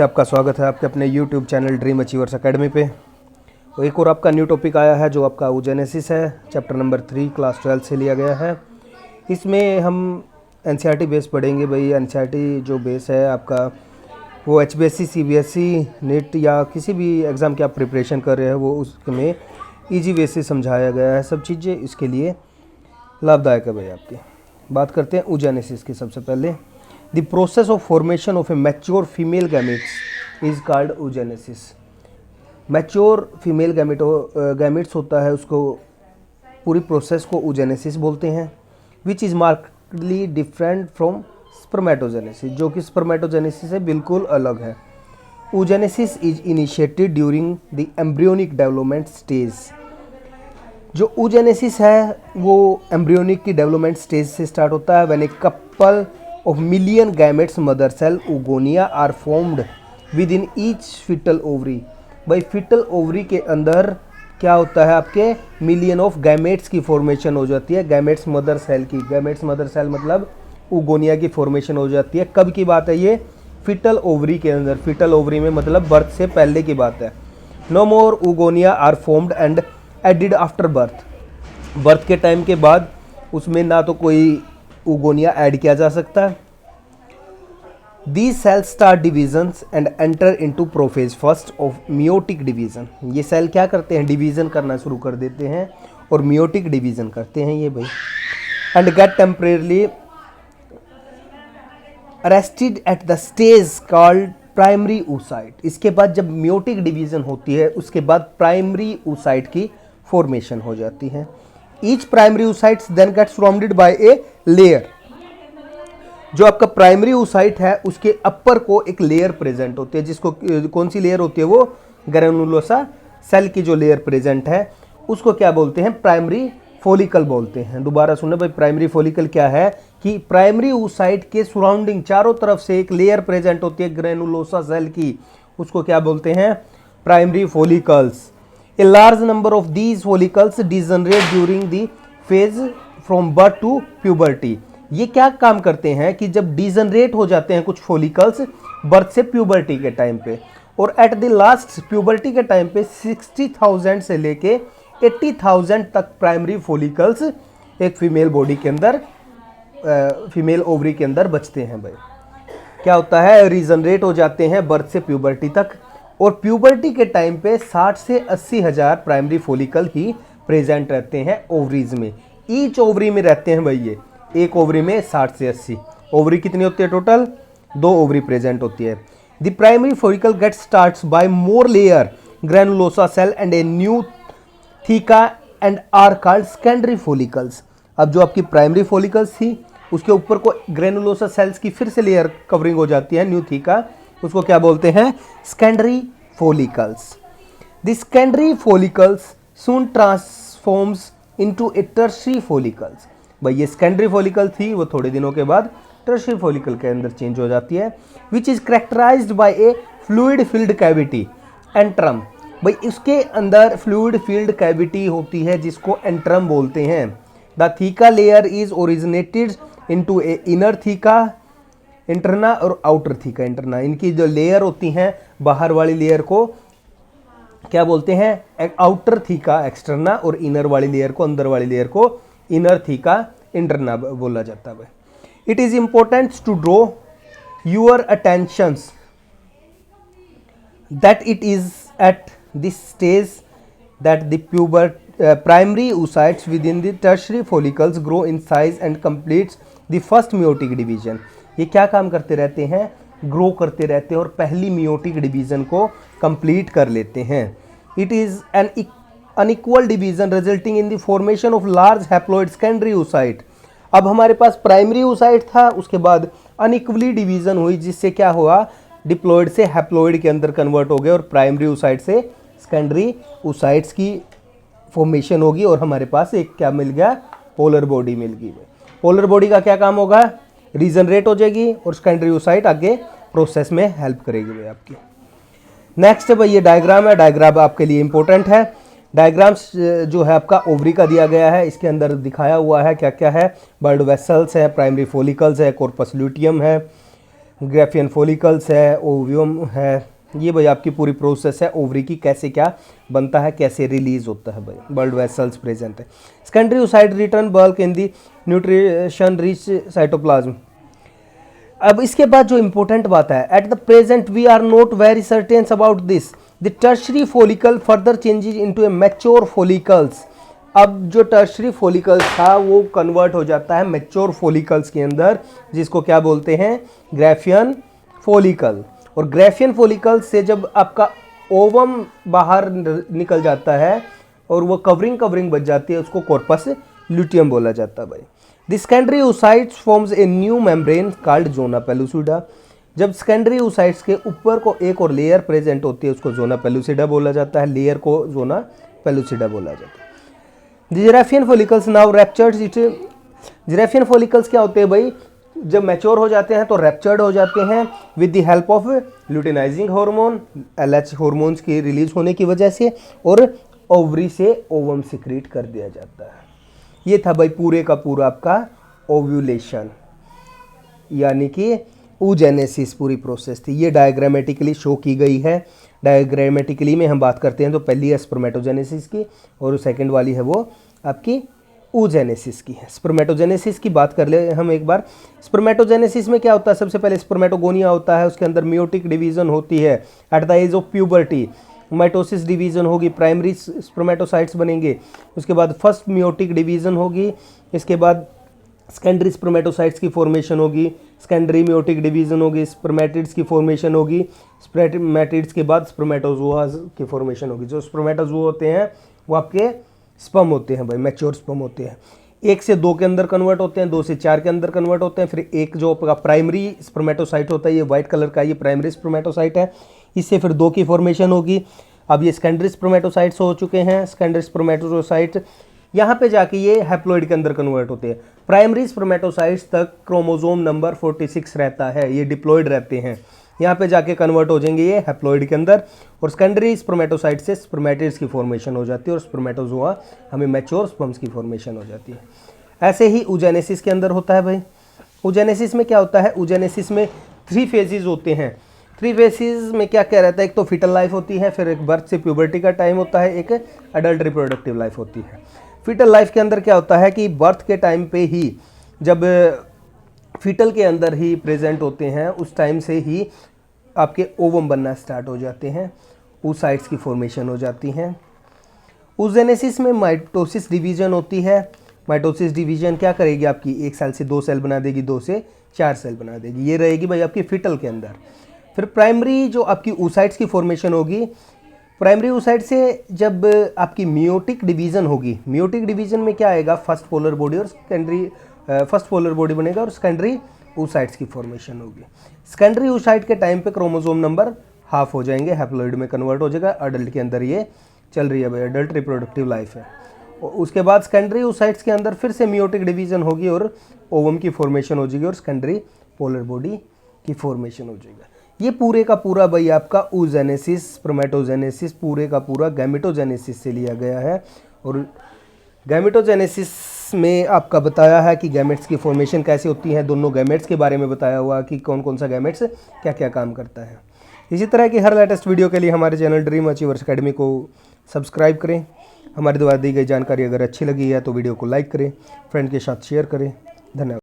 आपका स्वागत है आपके अपने YouTube channel dream achievers academy पे। तो एक और आपका न्यू टॉपिक आया है जो आपका oogenesis है, चैप्टर नंबर 3 क्लास 12 से लिया गया है। इसमें हम NCERT बेस पढ़ेंगे। भाई NCERT जो बेस है आपका वो HBSC CBSE नेट या किसी भी एग्ज़ाम की आप प्रिपरेशन कर रहे हैं वो उसमें ईजी वे से समझाया गया है। सब चीज़ें इसके लिए लाभदायक है। भाई आपकी बात करते हैं oogenesis की। सबसे पहले The process of formation of a mature female gametes is called oogenesis। Mature female gametes होता है उसको पूरी प्रोसेस को oogenesis बोलते हैं। Which is markedly different from spermatogenesis, जो कि स्पर्मेटोजेनेसिस से बिल्कुल अलग है। oogenesis is initiated during the embryonic development stage. जो oogenesis है वो एम्ब्रियोनिक की डेवलपमेंट स्टेज से स्टार्ट होता है। When a couple of million gametes mother cell oogonia are formed within each fetal ovary। भाई fetal ovary के अंदर क्या होता है, आपके मिलियन ऑफ गैमेट्स की फॉर्मेशन हो जाती है। गैमेट्स मदर सेल की, गैमेट्स मदर सेल मतलब oogonia की फॉर्मेशन हो जाती है। कब की बात है ये? fetal ovary के अंदर। fetal ovary में मतलब बर्थ से पहले की बात है। no more oogonia are formed and added after birth। Birth के टाइम के बाद उसमें ना तो कोई oogonia ऐड किया जा सकता है। These cells start divisions and enter into prophase first of meiotic division। ये सेल क्या करते हैं? डिवीजन करना शुरू कर देते हैं और meiotic डिवीजन करते हैं ये भाई। and get temporarily arrested at the stage called primary oocyte। इसके बाद जब meiotic डिवीजन होती है उसके बाद primary oocyte की फॉर्मेशन हो जाती है। Each primary oocyte then gets surrounded by a layer। जो आपका प्राइमरी oocyte है उसके अपर को एक लेयर प्रेजेंट होती है, जिसको कौन सी लेयर होती है? वो ग्रेनुलोसा सेल की जो लेयर प्रेजेंट है उसको क्या बोलते हैं? प्राइमरी फॉलिकल बोलते हैं। दोबारा सुनना भाई, प्राइमरी फॉलिकल क्या है कि प्राइमरी oocyte के सराउंडिंग चारों तरफ से एक लेयर प्रेजेंट होती है ग्रेनुलोसा सेल की, उसको क्या बोलते हैं? Primary follicles. A large number of these follicles degenerate during the phase from birth to puberty। ये क्या काम करते हैं कि जब डिजनरेट हो जाते हैं कुछ फॉलिकल्स बर्थ से प्यूबर्टी के टाइम पे, और एट द लास्ट प्यूबर्टी के टाइम पे 60,000 से लेके 80,000 तक प्राइमरी फॉलिकल्स एक फीमेल बॉडी के अंदर, फीमेल ओवरी के अंदर बचते हैं। भाई क्या होता है? रीजनरेट हो जाते हैं बर्थ से प्यूबर्टी तक, और प्यूबर्टी के टाइम पे 60 से 80 हज़ार प्राइमरी फॉलिकल ही प्रेजेंट रहते हैं ओवरीज में। ईच ओवरी में रहते हैं भाई ये, एक ओवरी में 60 से 80। ओवरी कितनी होती है टोटल? 2 ओवरी प्रेजेंट होती है। The primary follicle get starts by more layer granulosa cell and a new theca and are called secondary follicles. अब जो आपकी प्राइमरी फॉलिकल्स थी उसके ऊपर को ग्रेनुलोसा सेल्स की फिर से लेयर कवरिंग हो जाती है, न्यू थीका, उसको क्या बोलते हैं? Secondary follicles. The secondary follicles soon transforms into A tertiary follicles. भाई ये सेकेंडरी फॉलिकल थी वो थोड़े दिनों के बाद टर्शियरी फॉलिकल के अंदर चेंज हो जाती है। Which is characterised by a fluid filled cavity antrum. भाई इसके अंदर फ्लूइड फील्ड कैविटी होती है जिसको एंट्रम बोलते हैं। The theca layer is originated into a inner theca interna और आउटर थीका इंटरना। इनकी जो लेयर होती हैं बाहर वाली लेयर को क्या बोलते हैं? आउटर थीका एक्सटर्ना, और इनर वाली लेयर को, अंदर वाली लेयर को इनर थीका इंटरना बोला जाता है। It is important to draw your attentions that it is at this stage that the primary oocytes within the tertiary follicles grow in size and completes the first meiotic division। ये क्या काम करते रहते हैं? Grow करते रहते हैं और पहली मियोटिक डिवीजन को कंप्लीट कर लेते हैं। It is an unequal division resulting in the formation of large haploid secondary oocyte। अब हमारे पास प्राइमरी oocyte था, उसके बाद अनइक्वली डिवीजन हुई जिससे क्या हुआ? डिप्लॉइड से हैप्लॉइड के अंदर कन्वर्ट हो गए और प्राइमरी oocyte से सेकेंडरी oocytes की फॉर्मेशन होगी और हमारे पास एक क्या मिल गया? पोलर बॉडी मिल गई। पोलर बॉडी का क्या काम होगा? रीजनरेट हो जाएगी और सेकेंडरी oocyte आगे प्रोसेस में हेल्प करेगी भाई आपकी। नेक्स्ट है भाई ये डायग्राम है। डायग्राम आपके लिए इंपॉर्टेंट है। डायग्राम्स जो है आपका ओवरी का दिया गया है, इसके अंदर दिखाया हुआ है क्या क्या है। ब्लड वेसल्स है, प्राइमरी फॉलिकल्स है, कॉर्पस ल्यूटियम है, ग्रेफियन फॉलिकल्स है, ओव्यूम है। ये भाई आपकी पूरी प्रोसेस है ओवरी की, कैसे क्या बनता है, कैसे रिलीज होता है भाई। ब्लड वेसल्स प्रेजेंट है। Secondary oocyte return bulk in the nutrition rich cytoplasm. अब इसके बाद जो इंपॉर्टेंट बात है, at the present we are not very certain about this, the tertiary follicle further changes into a mature follicles. अब जो tertiary follicles था वो कन्वर्ट हो जाता है मैच्योर फॉलिकल्स के अंदर, जिसको क्या बोलते हैं, ग्रेफियन फॉलिकल। और ग्रेफियन फॉलिकल से जब आपका ओवम बाहर निकल जाता है और वो कवरिंग बच जाती है, उसको कॉर्पस ल्यूटियम बोला जाता है भाई। The secondary oocytes forms a new membrane called zona pellucida. जब सेकेंडरी oocytes के ऊपर को एक और लेयर प्रेजेंट होती है, उसको जोना पेलुसिडा बोला जाता है, लेयर को जोना पेलुसिडा बोला जाता है। Graafian follicles now ruptured it. Graafian follicles क्या होते हैं भाई, जब मैच्योर हो जाते हैं तो रैप्चर्ड हो जाते हैं with the help of luteinizing hormone, LH hormones की रिलीज होने की वजह से, और ओवरी से ओवम सिक्रीट कर दिया जाता है। ये था भाई पूरे का पूरा आपका ओव्यूलेशन, यानी कि oogenesis पूरी प्रोसेस थी। ये डायग्रामेटिकली शो की गई है। डायग्रामेटिकली में हम बात करते हैं तो पहली है स्पर्मेटोजेनेसिस की, और सेकंड वाली है वो आपकी oogenesis की है। स्पर्मेटोजेनेसिस की बात कर ले हम एक बार। स्पर्मेटोजेनेसिस में क्या होता है, सबसे पहले स्पर्मेटोगोनिया होता है, उसके अंदर मियोटिक डिवीजन होती है at the age of puberty. Mitosis division होगी, प्राइमरी स्पर्मेटोसाइट्स बनेंगे, उसके बाद फर्स्ट मियोटिक डिवीजन होगी, इसके बाद सेकेंडरी स्पर्मेटोसाइट्स की फॉर्मेशन होगी, सेकेंडरी मियोटिक डिवीजन होगी, स्पर्मेटिड्स की फॉर्मेशन होगी, स्पर्मेटिड्स के बाद स्पर्मेटोजोआ की फॉर्मेशन होगी। जो स्पर्मेटोजोआ होते हैं वो आपके स्पर्म होते हैं भाई, मैच्योर स्पर्म होते हैं। 1 से 2 के अंदर कन्वर्ट होते हैं, 2 से 4 के अंदर कन्वर्ट होते हैं। फिर एक जो आपका प्राइमरी स्पर्मेटोसाइट होता है, ये व्हाइट कलर का, ये प्राइमरी स्पर्मेटोसाइट है, इससे फिर 2 की फॉर्मेशन होगी। अब ये सेकेंडरी स्पर्मेटोसाइट्स हो चुके हैं। सेकेंडरी स्पर्मेटोसाइट यहाँ पे जाके ये हैप्लॉइड के अंदर कन्वर्ट होते हैं। प्राइमरी स्पर्मेटोसाइट्स तक क्रोमोसोम नंबर 46 रहता है, ये डिप्लॉइड रहते हैं, यहाँ पे जाके कन्वर्ट हो जाएंगे ये हैप्लॉइड के अंदर, और सेकेंडरी स्पर्मेटोसाइट से स्पर्मेटिड्स की फॉर्मेशन हो जाती है, और स्पर्मेटोजोआ हमें मैच्योर स्पर्म्स की फॉर्मेशन हो जाती है। ऐसे ही oogenesis के अंदर होता है भाई। oogenesis में क्या होता है, oogenesis में 3 फेजेस होते हैं। 3 फेजेस में क्या क्या रहता है, एक तो फीटल लाइफ होती है, फिर एक बर्थ से प्यूबर्टी का टाइम होता है, एक अडल्ट रिप्रोडक्टिव लाइफ होती है। फीटल लाइफ के अंदर क्या होता है कि बर्थ के टाइम पे ही, जब फीटल के अंदर ही प्रेजेंट होते हैं, उस टाइम से ही आपके ओवम बनना स्टार्ट हो जाते हैं, oocytes की फॉर्मेशन हो जाती हैं। oogenesis में माइटोसिस डिवीजन होती है। माइटोसिस डिवीजन क्या करेगी, आपकी 1 सेल से 2 सेल बना देगी, 2 से 4 सेल बना देगी, ये रहेगी भाई आपकी फीटल के अंदर। फिर प्राइमरी जो आपकी oocytes की फॉर्मेशन होगी, प्राइमरी oocyte से जब आपकी मियोटिक डिवीजन होगी, मियोटिक डिवीजन में क्या आएगा, फर्स्ट पोलर बॉडी और सेकेंडरी, फर्स्ट पोलर बॉडी बनेगा और सेकेंडरी oocytes की फॉर्मेशन होगी। सेकेंडरी oocyte के टाइम पे क्रोमोसोम नंबर हाफ हो जाएंगे, हैप्लॉइड में कन्वर्ट हो जाएगा। अडल्ट के अंदर ये चल रही है भाई, अडल्ट रिप्रोडक्टिव लाइफ है। और उसके बाद सेकेंडरी oocytes के अंदर फिर से मियोटिक डिवीजन होगी और ओवम की फॉर्मेशन हो जाएगी, और सेकेंडरी पोलर बॉडी की फॉर्मेशन हो जाएगा। ये पूरे का पूरा भाई आपका oogenesis, स्पर्मेटोजेनेसिस, पूरे का पूरा गैमेटोजेनेसिस से लिया गया है। और गैमेटोजेनेसिस में आपका बताया है कि गैमेट्स की फॉर्मेशन कैसे होती है, दोनों गैमेट्स के बारे में बताया हुआ कि कौन कौन सा गैमेट्स क्या क्या काम करता है। इसी तरह की हर लेटेस्ट वीडियो के लिए हमारे चैनल ड्रीम अचीवर्स अकेडमी को सब्सक्राइब करें। हमारे द्वारा दी गई जानकारी अगर अच्छी लगी है तो वीडियो को लाइक करें, फ्रेंड के साथ शेयर करें। धन्यवाद।